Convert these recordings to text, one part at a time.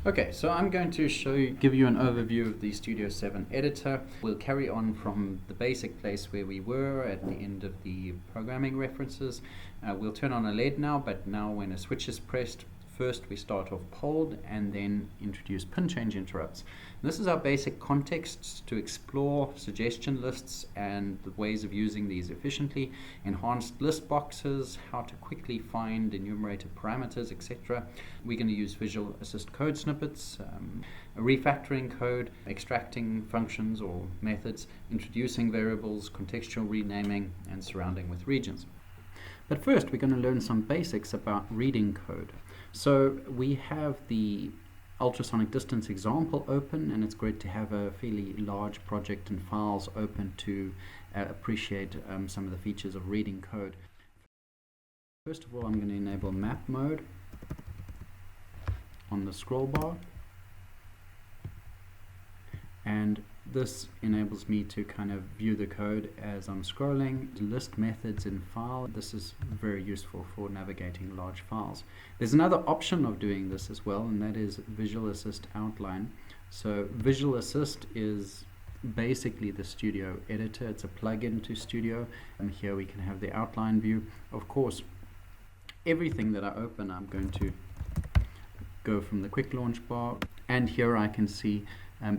Okay, so I'm going to give you an overview of the Studio 7 editor. We'll carry on from the basic place where we were at the end of the programming references. We'll turn on a LED now, but now when a switch is pressed, first we start off polled and then introduce pin change interrupts. And this is our basic context to explore suggestion lists and the ways of using these efficiently, enhanced list boxes, how to quickly find enumerator parameters, etc. We're going to use Visual Assist Code snippets, a refactoring code, extracting functions or methods, introducing variables, contextual renaming, and surrounding with regions. But first we're going to learn some basics about reading code. So we have the ultrasonic distance example open, and it's great to have a fairly large project and files open to appreciate some of the features of reading code. First of all, I'm going to enable map mode on the scroll bar, and this enables me to kind of view the code as I'm scrolling. List methods in file. This is very useful for navigating large files. There's another option of doing this as well, and that is Visual Assist Outline. So Visual Assist is basically the Studio editor. It's a plugin to Studio, and here we can have the outline view. Of course, everything that I open, I'm going to go from the quick launch bar, and here I can see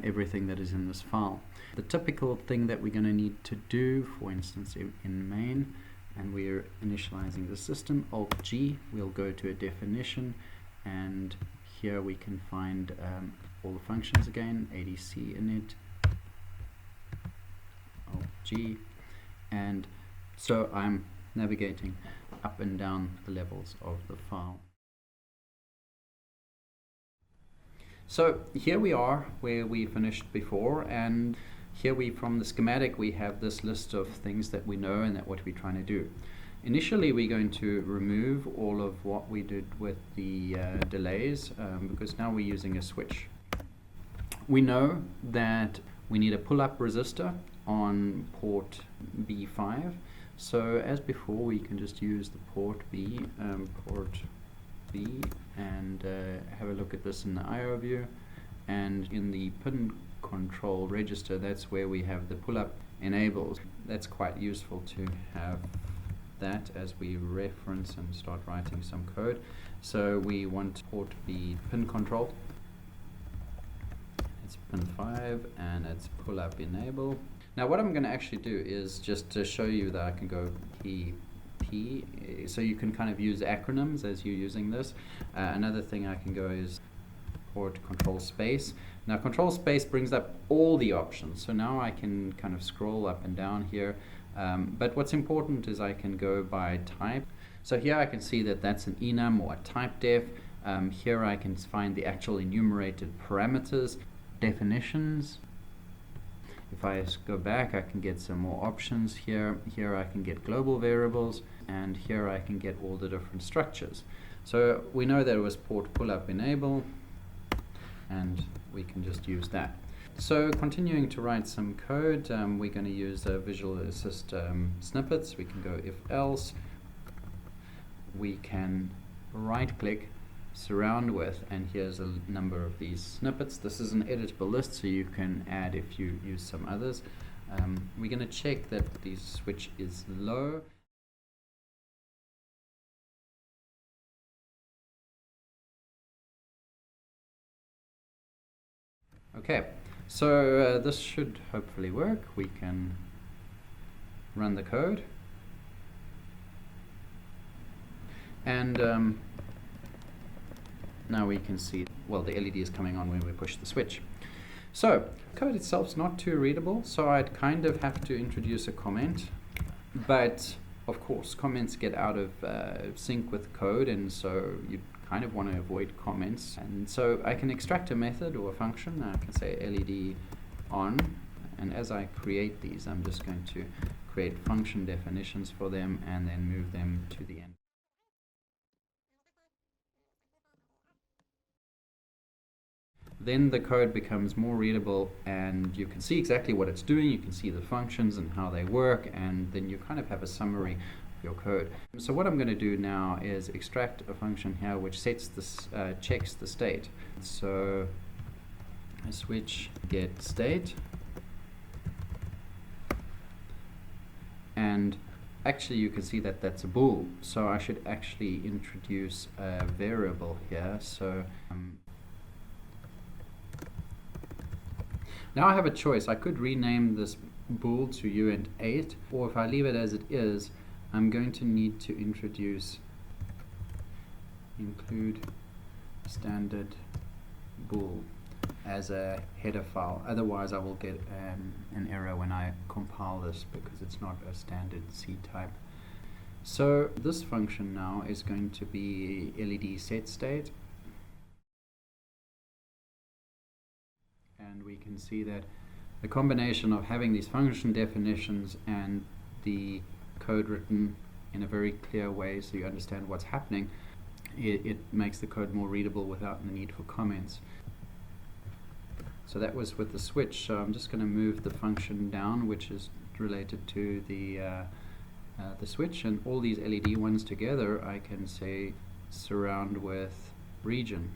everything that is in this file. The typical thing that we're going to need to do, for instance, in main, and we're initializing the system, Alt-G, we'll go to a definition, and here we can find all the functions again, ADC init, Alt-G, and so I'm navigating up and down the levels of the file. So here we are where we finished before, and here from the schematic we have this list of things that we know and that what we're trying to do. Initially we're going to remove all of what we did with the delays because now we're using a switch. We know that we need a pull-up resistor on port B5, so as before we can just use the port B, and have a look at this in the IO view, and in the pin control register, that's where we have the pull-up enabled. That's quite useful to have that as we reference and start writing some code. So we want port B pin control. It's pin 5 and it's pull-up enable. Now what I'm going to actually do is just to show you that I can go P, so you can kind of use acronyms as you're using this. Another thing I can go is port control space. Now control space brings up all the options, so now I can kind of scroll up and down here, but what's important is I can go by type. So here I can see that that's an enum or a type def. Here I can find the actual enumerated parameters, definitions. If I go back, I can get some more options here. Here I can get global variables, and here I can get all the different structures. So we know that it was port pull-up enable, and we can just use that. So continuing to write some code, we're going to use Visual Assist snippets. We can go if else. We can right-click, surround with, and here's a number of these snippets. This is an editable list, so you can add if you use some others. We're going to check that the switch is low. Okay, so this should hopefully work. We can run the code, and now we can see, well, the LED is coming on when we push the switch. So code itself is not too readable, so I'd kind of have to introduce a comment, but of course comments get out of sync with code, and so you kind of want to avoid comments. And so I can extract a method or a function. I can say LED on, and as I create these, I'm just going to create function definitions for them and then move them to the end. Then the code becomes more readable, and you can see exactly what it's doing. You can see the functions and how they work, and then you kind of have a summary your code. So what I'm going to do now is extract a function here which sets this, checks the state. So I switch get state, and actually you can see that that's a bool, so I should actually introduce a variable here. So now I have a choice. I could rename this bool to uint8, or if I leave it as it is, I'm going to need to introduce include standard bool as a header file. Otherwise I will get an error when I compile this because it's not a standard C type. So this function now is going to be LED set state, and we can see that the combination of having these function definitions and the code written in a very clear way so you understand what's happening, it makes the code more readable without the need for comments. So that was with the switch. So I'm just going to move the function down, which is related to the switch, and all these LED ones together I can say surround with region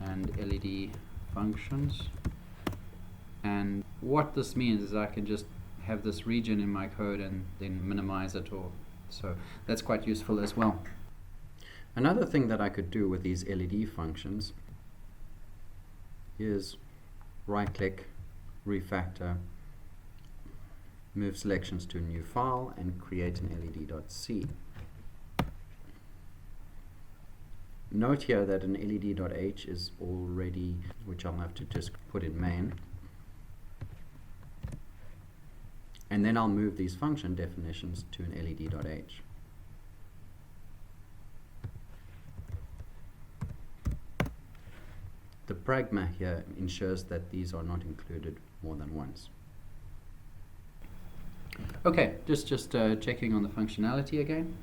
and LED functions. And what this means is I can just have this region in my code and then minimize it, or so that's quite useful as well. Another thing that I could do with these LED functions is right click, refactor, move selections to a new file and create an led.c. Note here that an led.h is already, which I'll have to just put in main. And then I'll move these function definitions to an led.h. The pragma here ensures that these are not included more than once. Okay, just checking on the functionality again.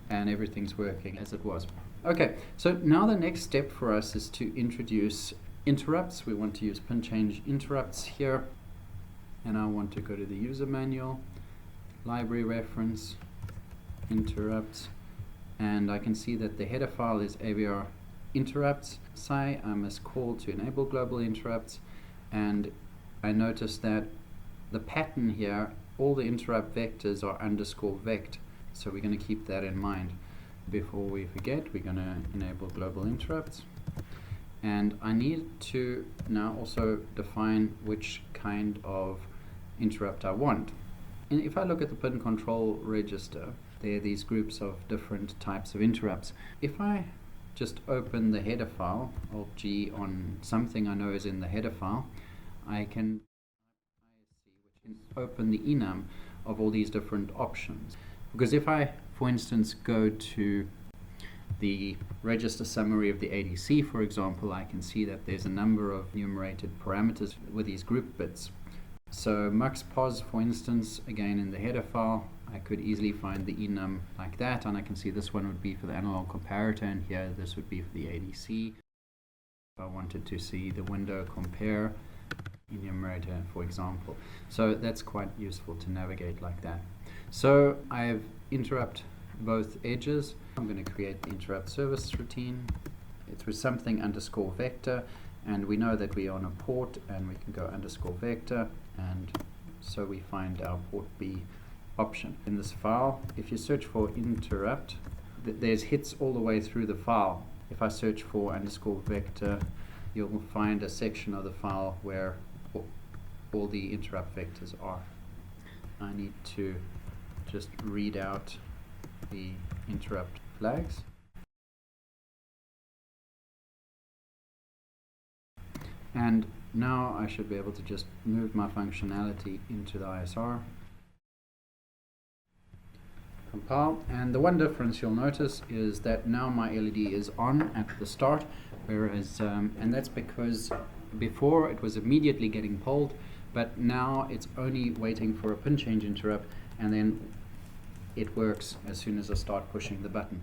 And everything's working as it was. Okay, so now the next step for us is to introduce interrupts. We want to use pin change interrupts here, and I want to go to the user manual, library reference, interrupts, and I can see that the header file is AVR interrupts. Say I must call to enable global interrupts, and I notice that the pattern here, all the interrupt vectors are underscore vect, so we're going to keep that in mind. Before we forget, we're going to enable global interrupts. And I need to now also define which kind of interrupt I want. And if I look at the pin control register, there are these groups of different types of interrupts. If I just open the header file, Alt G on something I know is in the header file, I can open the enum of all these different options. Because if I, for instance, go to the register summary of the ADC, for example, I can see that there's a number of enumerated parameters with these group bits. So muxpos, for instance, again in the header file, I could easily find the enum like that, and I can see this one would be for the analog comparator, and here this would be for the ADC. If I wanted to see the window compare enumerator, for example. So that's quite useful to navigate like that. So I've interrupt both edges. I'm going to create the interrupt service routine. It's with something underscore vector, and we know that we are on a port, and we can go underscore vector, and so we find our port B option. In this file, if you search for interrupt, there's hits all the way through the file. If I search for underscore vector, you'll find a section of the file where all the interrupt vectors are. I need to just read out the interrupt flags. And now I should be able to just move my functionality into the ISR. Compile, and the one difference you'll notice is that now my LED is on at the start, whereas and that's because before it was immediately getting polled, but now it's only waiting for a pin change interrupt, and then it works as soon as I start pushing the button.